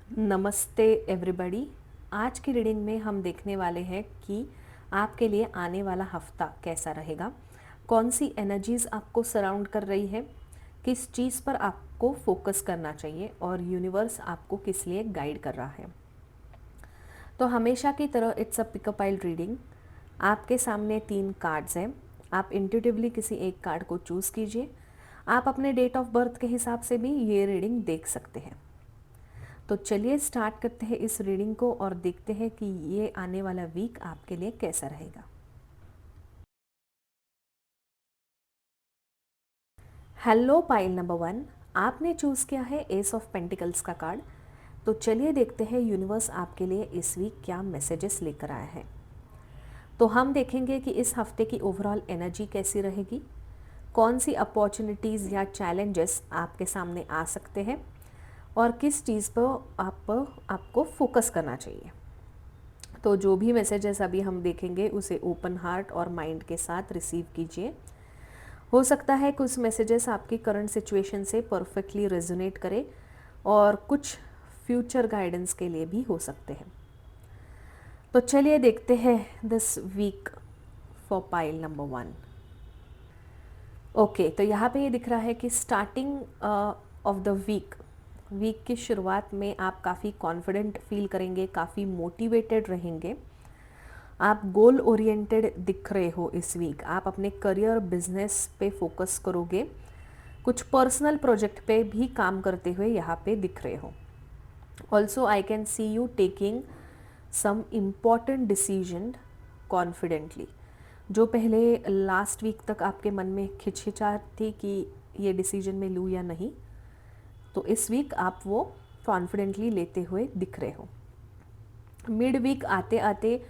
नमस्ते एवरीबॉडी। आज की रीडिंग में हम देखने वाले हैं कि आपके लिए आने वाला हफ्ता कैसा रहेगा, कौन सी एनर्जीज़ आपको सराउंड कर रही है, किस चीज़ पर आपको फोकस करना चाहिए और यूनिवर्स आपको किस लिए गाइड कर रहा है। तो हमेशा की तरह इट्स अ पिकअपाइल रीडिंग। आपके सामने 3 कार्ड्स हैं। आप इंट्यूटिवली किसी एक कार्ड को चूज़ कीजिए। आप अपने डेट ऑफ बर्थ के हिसाब से भी ये रीडिंग देख सकते हैं। तो चलिए स्टार्ट करते हैं इस रीडिंग को और देखते हैं कि ये आने वाला वीक आपके लिए कैसा रहेगा। हेलो पाइल नंबर 1, आपने चूज़ किया है एस ऑफ पेंटिकल्स का कार्ड। तो चलिए देखते हैं यूनिवर्स आपके लिए इस वीक क्या मैसेजेस लेकर आया है। तो हम देखेंगे कि इस हफ्ते की ओवरऑल एनर्जी कैसी रहेगी, कौन सी अपॉर्चुनिटीज़ या चैलेंजेस आपके सामने आ सकते हैं और किस चीज़ पर आपको फोकस करना चाहिए। तो जो भी मैसेजेस अभी हम देखेंगे उसे ओपन हार्ट और माइंड के साथ रिसीव कीजिए। हो सकता है कुछ मैसेजेस आपकी करंट सिचुएशन से परफेक्टली रेजोनेट करे और कुछ फ्यूचर गाइडेंस के लिए भी हो सकते हैं। तो चलिए देखते हैं this week for pile number 1। Okay, तो यहाँ पे ये दिख रहा है कि स्टार्टिंग ऑफ द वीक की शुरुआत में आप काफ़ी कॉन्फिडेंट फील करेंगे, काफ़ी मोटिवेटेड रहेंगे। आप गोल ओरिएंटेड दिख रहे हो इस वीक। आप अपने करियर बिजनेस पे फोकस करोगे, कुछ पर्सनल प्रोजेक्ट पे भी काम करते हुए यहाँ पे दिख रहे हो। Also I can see you taking some important decision confidently. जो पहले लास्ट वीक तक आपके मन में खिचखिचाहट थी कि ये डिसीजन मैं लूँ या नहीं, तो इस वीक आप वो कॉन्फिडेंटली लेते हुए दिख रहे हो। मिड वीक आते आते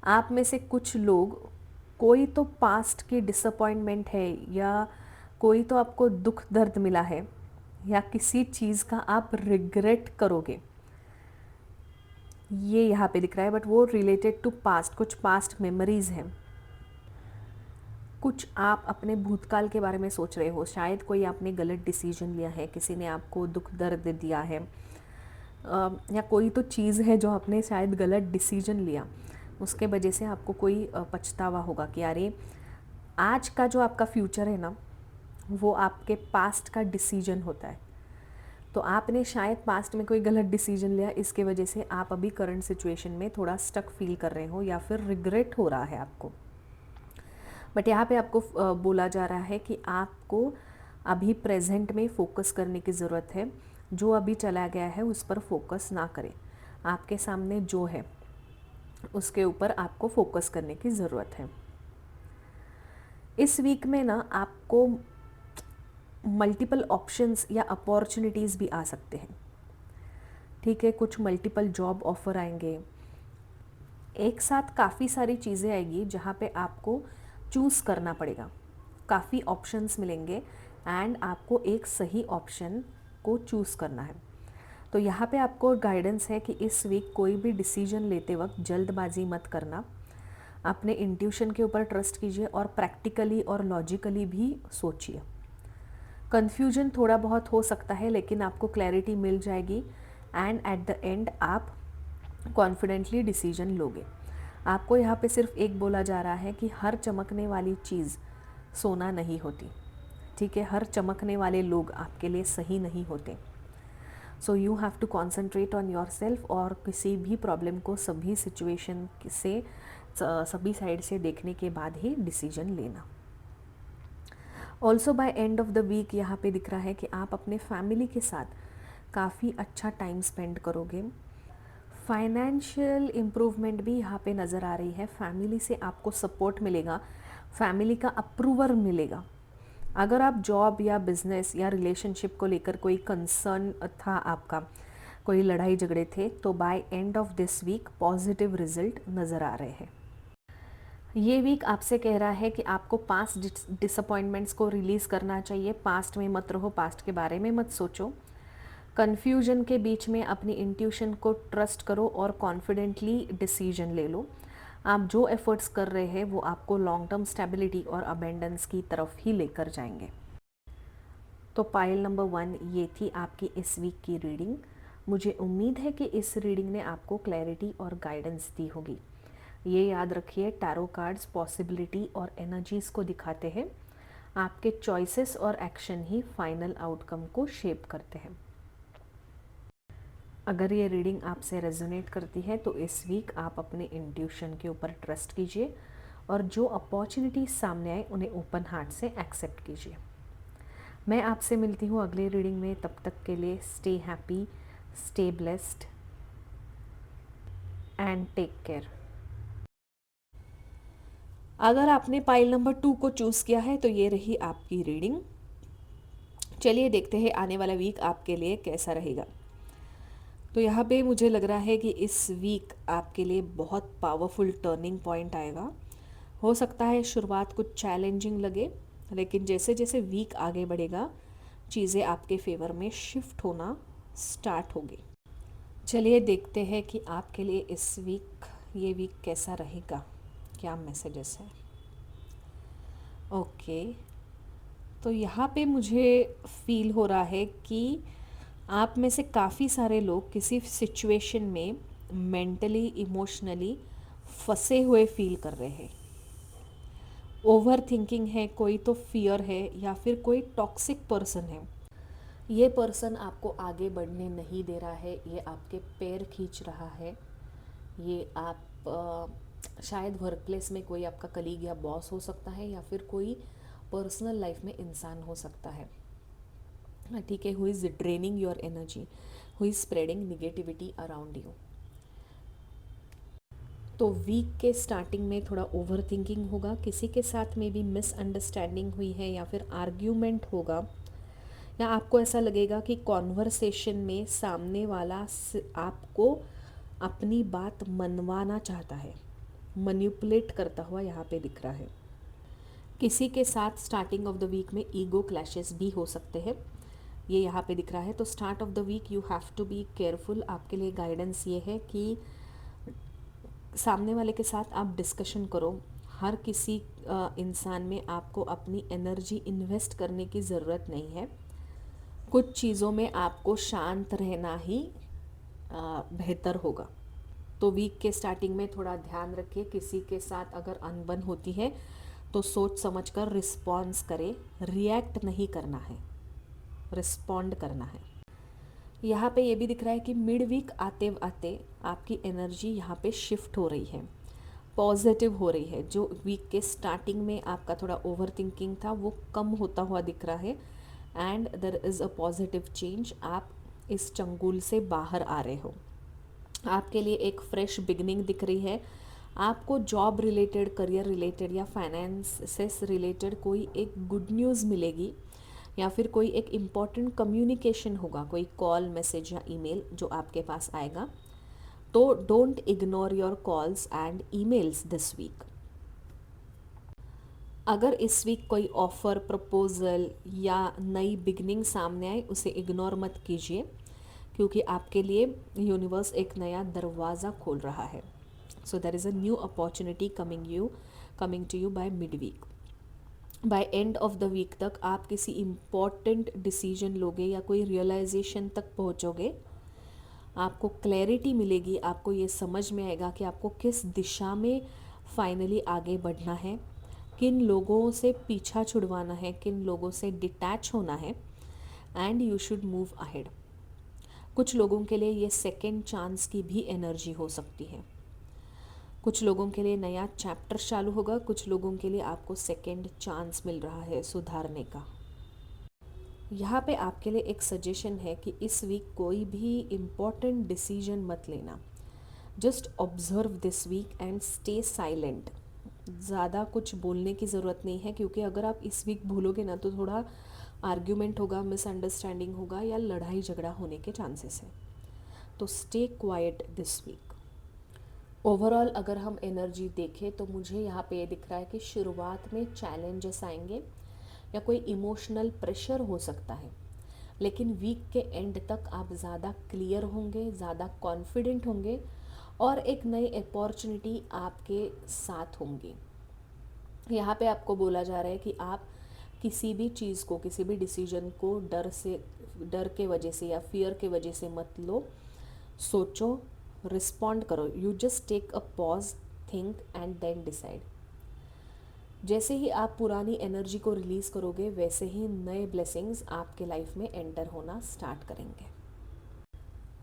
आप में से कुछ लोग, कोई तो पास्ट की डिसअपॉइंटमेंट है या कोई तो आपको दुख दर्द मिला है या किसी चीज़ का आप रिग्रेट करोगे, ये यहाँ पे दिख रहा है। बट वो रिलेटेड टू पास्ट, कुछ पास्ट मेमोरीज हैं, कुछ आप अपने भूतकाल के बारे में सोच रहे हो। शायद कोई आपने गलत डिसीजन लिया है, किसी ने आपको दुख दर्द दिया है, या कोई तो चीज़ है जो आपने शायद गलत डिसीजन लिया, उसके वजह से आपको कोई पछतावा होगा कि अरे आज का जो आपका फ्यूचर है ना, वो आपके पास्ट का डिसीजन होता है। तो आपने शायद पास्ट में कोई गलत डिसीजन लिया, इसके वजह से आप अभी करंट सिचुएशन में थोड़ा स्टक फील कर रहे हो या फिर रिग्रेट हो रहा है आपको। बट यहाँ पे आपको बोला जा रहा है कि आपको अभी प्रेजेंट में फोकस करने की ज़रूरत है। जो अभी चला गया है उस पर फोकस ना करें, आपके सामने जो है उसके ऊपर आपको फोकस करने की ज़रूरत है। इस वीक में ना आपको मल्टीपल ऑप्शंस या अपॉर्चुनिटीज़ भी आ सकते हैं। ठीक है, कुछ मल्टीपल जॉब ऑफ़र आएंगे, एक साथ काफ़ी सारी चीज़ें आएगी जहाँ पे आपको चूज़ करना पड़ेगा। काफ़ी ऑप्शंस मिलेंगे एंड आपको एक सही ऑप्शन को चूज़ करना है। तो यहाँ पे आपको गाइडेंस है कि इस वीक कोई भी डिसीजन लेते वक्त जल्दबाजी मत करना। अपने इंट्यूशन के ऊपर ट्रस्ट कीजिए और प्रैक्टिकली और लॉजिकली भी सोचिए। कन्फ्यूजन थोड़ा बहुत हो सकता है लेकिन आपको क्लैरिटी मिल जाएगी एंड एट द एंड आप कॉन्फिडेंटली डिसीजन लोगे। आपको यहाँ पे सिर्फ एक बोला जा रहा है कि हर चमकने वाली चीज़ सोना नहीं होती। ठीक है, हर चमकने वाले लोग आपके लिए सही नहीं होते। So you have to concentrate on yourself और किसी भी प्रॉब्लम को सभी सिचुएशन से, सभी साइड से देखने के बाद ही डिसीजन लेना। Also by end of the week यहाँ पे दिख रहा है कि आप अपने फैमिली के साथ काफ़ी अच्छा टाइम स्पेंड करोगे। फाइनेंशियल इम्प्रूवमेंट भी यहाँ पे नज़र आ रही है। फैमिली से आपको सपोर्ट मिलेगा, फैमिली का अप्रूवल मिलेगा। अगर आप जॉब या बिजनेस या रिलेशनशिप को लेकर कोई कंसर्न था आपका, कोई लड़ाई झगड़े थे, तो by end of this week positive result नज़र आ रहे हैं। ये वीक आपसे कह रहा है कि आपको पास्ट डिसअपॉइंटमेंट्स को रिलीज़ करना चाहिए। पास्ट में मत रहो, पास्ट के बारे में मत सोचो। कन्फ्यूजन के बीच में अपनी इंट्यूशन को ट्रस्ट करो और कॉन्फिडेंटली डिसीजन ले लो। आप जो एफर्ट्स कर रहे हैं वो आपको लॉन्ग टर्म स्टेबिलिटी और अबेंडेंस की तरफ ही लेकर जाएंगे। तो पाइल नंबर 1 ये थी आपकी इस वीक की रीडिंग। मुझे उम्मीद है कि इस रीडिंग ने आपको क्लैरिटी और गाइडेंस दी होगी। ये याद रखिए, टैरो कार्ड्स पॉसिबिलिटी और एनर्जीज़ को दिखाते हैं। आपके चॉइसेस और एक्शन ही फाइनल आउटकम को शेप करते हैं। अगर ये रीडिंग आपसे रेजोनेट करती है तो इस वीक आप अपने इंट्यूशन के ऊपर ट्रस्ट कीजिए और जो अपॉर्चुनिटीज सामने आए उन्हें ओपन हार्ट से एक्सेप्ट कीजिए। मैं आपसे मिलती हूँ अगले रीडिंग में। तब तक के लिए stay happy, stay blessed and take care. अगर आपने पाइल नंबर 2 को चूज़ किया है तो ये रही आपकी रीडिंग। चलिए देखते हैं आने वाला वीक आपके लिए कैसा रहेगा। तो यहाँ पे मुझे लग रहा है कि इस वीक आपके लिए बहुत पावरफुल टर्निंग पॉइंट आएगा। हो सकता है शुरुआत कुछ चैलेंजिंग लगे, लेकिन जैसे जैसे वीक आगे बढ़ेगा चीज़ें आपके फेवर में शिफ्ट होना स्टार्ट होगी। चलिए देखते हैं कि आपके लिए इस वीक ये वीक कैसा रहेगा, क्या मैसेजेस हैं। ओके, तो यहाँ पे मुझे फील हो रहा है कि आप में से काफ़ी सारे लोग किसी सिचुएशन में मेंटली इमोशनली फंसे हुए फील कर रहे हैं। ओवर थिंकिंग है, कोई तो फियर है, या फिर कोई टॉक्सिक पर्सन है। ये पर्सन आपको आगे बढ़ने नहीं दे रहा है, ये आपके पैर खींच रहा है। ये आप शायद वर्क प्लेस में कोई आपका कलीग या बॉस हो सकता है, या फिर कोई पर्सनल लाइफ में इंसान हो सकता है, ठीक है, who is draining your energy, who is spreading negativity around you. तो वीक के स्टार्टिंग में थोड़ा ओवर थिंकिंग होगा, किसी के साथ में भी मिसअंडरस्टैंडिंग हुई है या फिर आर्ग्यूमेंट होगा, या आपको ऐसा लगेगा कि कॉन्वर्सेशन में सामने वाला आपको अपनी बात मनवाना चाहता है, मैनिपुलेट करता हुआ यहाँ पे दिख रहा है। किसी के साथ स्टार्टिंग ऑफ द वीक में ईगो क्लैशेस भी हो सकते हैं, ये यहाँ पे दिख रहा है। तो start of the week you have to be careful. आपके लिए गाइडेंस ये है कि सामने वाले के साथ आप डिस्कशन करो। हर किसी इंसान में आपको अपनी एनर्जी इन्वेस्ट करने की ज़रूरत नहीं है। कुछ चीज़ों में आपको शांत रहना ही बेहतर होगा। तो वीक के स्टार्टिंग में थोड़ा ध्यान रखिए, किसी के साथ अगर अनबन होती है तो सोच समझकर रिस्पॉन्स करें, रिएक्ट नहीं करना है, रिस्पॉन्ड करना है। यहाँ पे ये भी दिख रहा है कि मिड वीक आते आते आपकी एनर्जी यहाँ पे शिफ्ट हो रही है, पॉजिटिव हो रही है। जो वीक के स्टार्टिंग में आपका थोड़ा ओवर थिंकिंग था वो कम होता हुआ दिख रहा है, and there is a positive change. आप इस चंगुल से बाहर आ रहे हो, आपके लिए एक फ्रेश बिगनिंग दिख रही है। आपको जॉब रिलेटेड, करियर रिलेटेड या फाइनेंसेस रिलेटेड कोई एक गुड न्यूज़ मिलेगी, या फिर कोई एक इम्पॉर्टेंट कम्युनिकेशन होगा, कोई कॉल, मैसेज या ईमेल जो आपके पास आएगा। तो don't ignore your calls and emails this week. अगर इस वीक कोई ऑफ़र, प्रपोज़ल या नई बिगनिंग सामने आए उसे इग्नोर मत कीजिए, क्योंकि आपके लिए यूनिवर्स एक नया दरवाज़ा खोल रहा है। So there is a new opportunity coming to you by mid week. By end of the week तक आप किसी इम्पॉर्टेंट डिसीजन लोगे या कोई रियलाइजेशन तक पहुंचोगे। आपको क्लैरिटी मिलेगी, आपको ये समझ में आएगा कि आपको किस दिशा में फाइनली आगे बढ़ना है, किन लोगों से पीछा छुड़वाना है, किन लोगों से डिटैच होना है, and you should move ahead. कुछ लोगों के लिए ये सेकेंड चांस की भी एनर्जी हो सकती है। कुछ लोगों के लिए नया चैप्टर चालू होगा, कुछ लोगों के लिए आपको सेकेंड चांस मिल रहा है सुधारने का। यहाँ पे आपके लिए एक सजेशन है कि इस वीक कोई भी इम्पॉर्टेंट डिसीजन मत लेना। Just observe this week and stay silent. ज़्यादा कुछ बोलने की ज़रूरत नहीं है, क्योंकि अगर आप इस वीक भूलोगे ना तो थोड़ा आर्ग्यूमेंट होगा, मिसअंडरस्टैंडिंग होगा या लड़ाई झगड़ा होने के चांसेस हैं। तो stay quiet this week. Overall अगर हम एनर्जी देखें तो मुझे यहाँ पे ये दिख रहा है कि शुरुआत में चैलेंजेस आएंगे या कोई इमोशनल प्रेशर हो सकता है, लेकिन वीक के एंड तक आप ज़्यादा क्लियर होंगे, ज़्यादा कॉन्फिडेंट होंगे और एक नई अपॉर्चुनिटी आपके साथ होंगी। यहाँ पे आपको बोला जा रहा है कि आप किसी भी चीज़ को, किसी भी डिसीजन को डर से डर के वजह से या फियर के वजह से मत लो, सोचो, रिस्पॉन्ड करो। You just take a pause, think and then decide. जैसे ही आप पुरानी एनर्जी को रिलीज़ करोगे वैसे ही नए ब्लेसिंग्स आपके लाइफ में एंटर होना स्टार्ट करेंगे।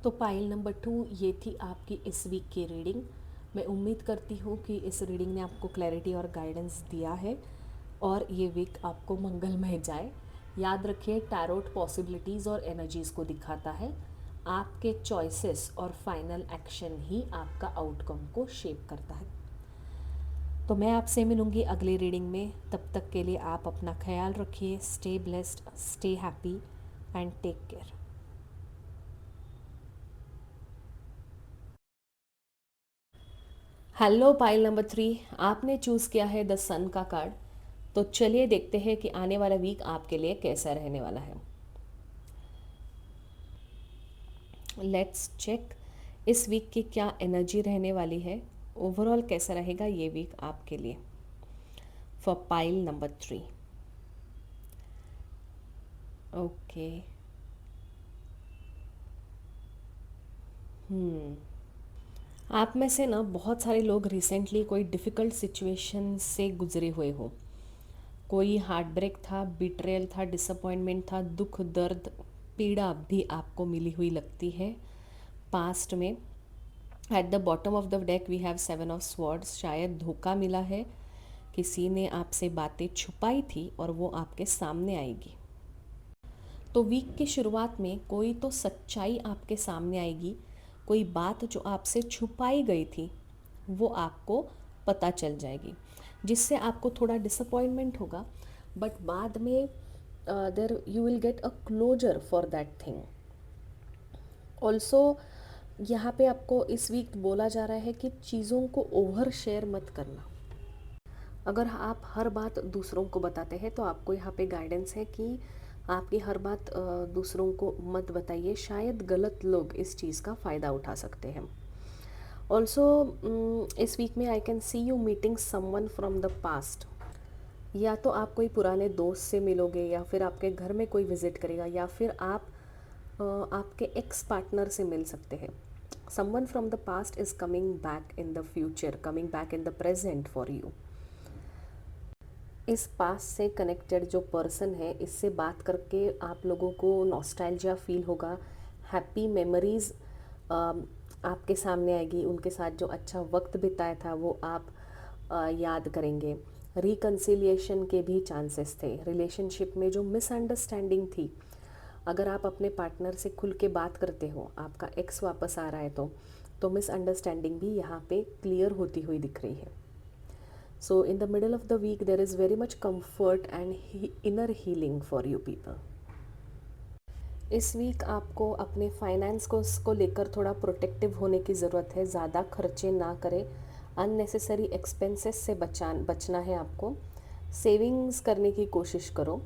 तो पाइल नंबर 2 ये थी आपकी इस वीक की रीडिंग। मैं उम्मीद करती हूँ कि इस रीडिंग ने आपको क्लैरिटी और गाइडेंस दिया है और ये वीक आपको मंगलमय जाए। याद रखिए, टैरोट पॉसिबिलिटीज़ और एनर्जीज़ को दिखाता है। आपके चॉइसेस और फाइनल एक्शन ही आपका आउटकम को शेप करता है। तो मैं आपसे मिलूँगी अगली रीडिंग में। तब तक के लिए आप अपना ख्याल रखिए। Stay blessed, stay happy and take care. Hello pile number 3, आपने चूज़ किया है द सन का कार्ड। तो चलिए देखते हैं कि आने वाला वीक आपके लिए कैसा रहने वाला है। लेट्स चेक इस वीक की क्या एनर्जी रहने वाली है, ओवरऑल कैसा रहेगा ये वीक आपके लिए फॉर पाइल नंबर 3। ओके, आप में से ना बहुत सारे लोग रिसेंटली कोई डिफ़िकल्ट सिचुएशन से गुजरे हुए हो। कोई हार्ट ब्रेक था, बिट्रेयल था, डिसअपॉइंटमेंट था, दुख, दर्द, पीड़ा भी आपको मिली हुई लगती है पास्ट में। At the bottom of the deck we have 7 of swords. शायद धोखा मिला है, किसी ने आपसे बातें छुपाई थी और वो आपके सामने आएगी। तो वीक की शुरुआत में कोई तो सच्चाई आपके सामने आएगी, कोई बात जो आपसे छुपाई गई थी वो आपको पता चल जाएगी, जिससे आपको थोड़ा डिसअपॉइंटमेंट होगा, बट बाद में there you will get a closure for that thing. Also यहाँ पे आपको इस वीक बोला जा रहा है कि चीज़ों को ओवर शेयर मत करना। अगर आप हर बात दूसरों को बताते हैं तो आपको यहाँ पे गाइडेंस है कि आपकी हर बात दूसरों को मत बताइए, शायद गलत लोग इस चीज़ का फ़ायदा उठा सकते हैं। ऑल्सो इस वीक में आई can see you meeting someone from the past. या तो आप कोई पुराने दोस्त से मिलोगे, या फिर आपके घर में कोई विज़िट करेगा, या फिर आप आपके एक्स पार्टनर से मिल सकते हैं। Someone from the past is coming back in the future, coming back in the present for you. इस पास से कनेक्टेड जो पर्सन है, इससे बात करके आप लोगों को नॉस्टैल्जिया फील होगा, हैप्पी मेमोरीज़ आपके सामने आएगी, उनके साथ जो अच्छा वक्त बिताया था वो आप याद करेंगे। रिकन्सिलिएशन के भी चांसेस थे। रिलेशनशिप में जो मिसअंडरस्टैंडिंग थी, अगर आप अपने पार्टनर से खुल के बात करते हो, आपका एक्स वापस आ रहा है तो मिसअंडरस्टैंडिंग भी यहाँ पे क्लियर होती हुई दिख रही है। So in the middle of the week there is very much comfort and inner healing for you people. इस वीक आपको अपने फाइनेंस को लेकर थोड़ा प्रोटेक्टिव होने की ज़रूरत है। ज़्यादा खर्चे ना करें, अननेसेसरी एक्सपेंसेस से बचना है आपको। सेविंग्स करने की कोशिश करो।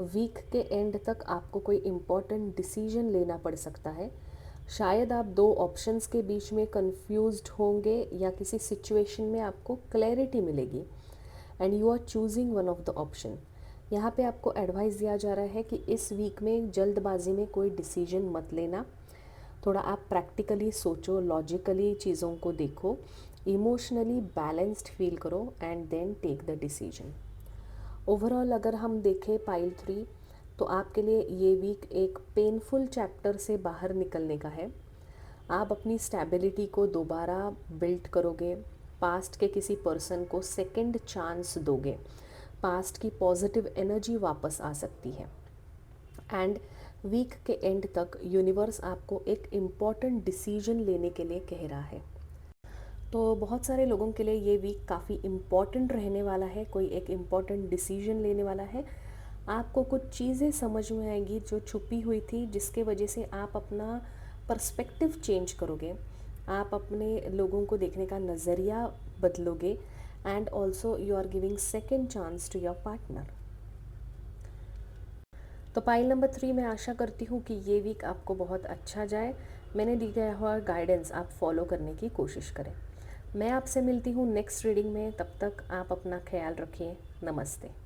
वीक के एंड तक आपको कोई इम्पोर्टेंट डिसीजन लेना पड़ सकता है। शायद आप दो ऑप्शंस के बीच में कंफ्यूज्ड होंगे, या किसी सिचुएशन में आपको क्लैरिटी मिलेगी and you are choosing one of the option. यहाँ पे आपको एडवाइस दिया जा रहा है कि इस वीक में जल्दबाजी में कोई डिसीजन मत लेना। थोड़ा आप प्रैक्टिकली सोचो, लॉजिकली चीज़ों को देखो, इमोशनली बैलेंस्ड फील करो and then take the decision. Overall अगर हम देखें पाइल 3, तो आपके लिए ये वीक एक पेनफुल चैप्टर से बाहर निकलने का है। आप अपनी स्टेबिलिटी को दोबारा बिल्ड करोगे, पास्ट के किसी पर्सन को सेकंड चांस दोगे, पास्ट की पॉजिटिव एनर्जी वापस आ सकती है। एंड वीक के एंड तक यूनिवर्स आपको एक इम्पॉर्टेंट डिसीजन लेने के लिए कह रहा है। तो बहुत सारे लोगों के लिए ये वीक काफ़ी इम्पॉर्टेंट रहने वाला है। कोई एक इम्पॉर्टेंट डिसीजन लेने वाला है। आपको कुछ चीज़ें समझ में आएंगी जो छुपी हुई थी, जिसके वजह से आप अपना पर्सपेक्टिव चेंज करोगे, आप अपने लोगों को देखने का नज़रिया बदलोगे and also you are giving second chance to your partner. तो पाइल नंबर 3 मैं आशा करती हूँ कि ये वीक आपको बहुत अच्छा जाए। मैंने दी गया हुआ गाइडेंस आप फॉलो करने की कोशिश करें। मैं आपसे मिलती हूँ नेक्स्ट रीडिंग में। तब तक आप अपना ख्याल रखिए। नमस्ते।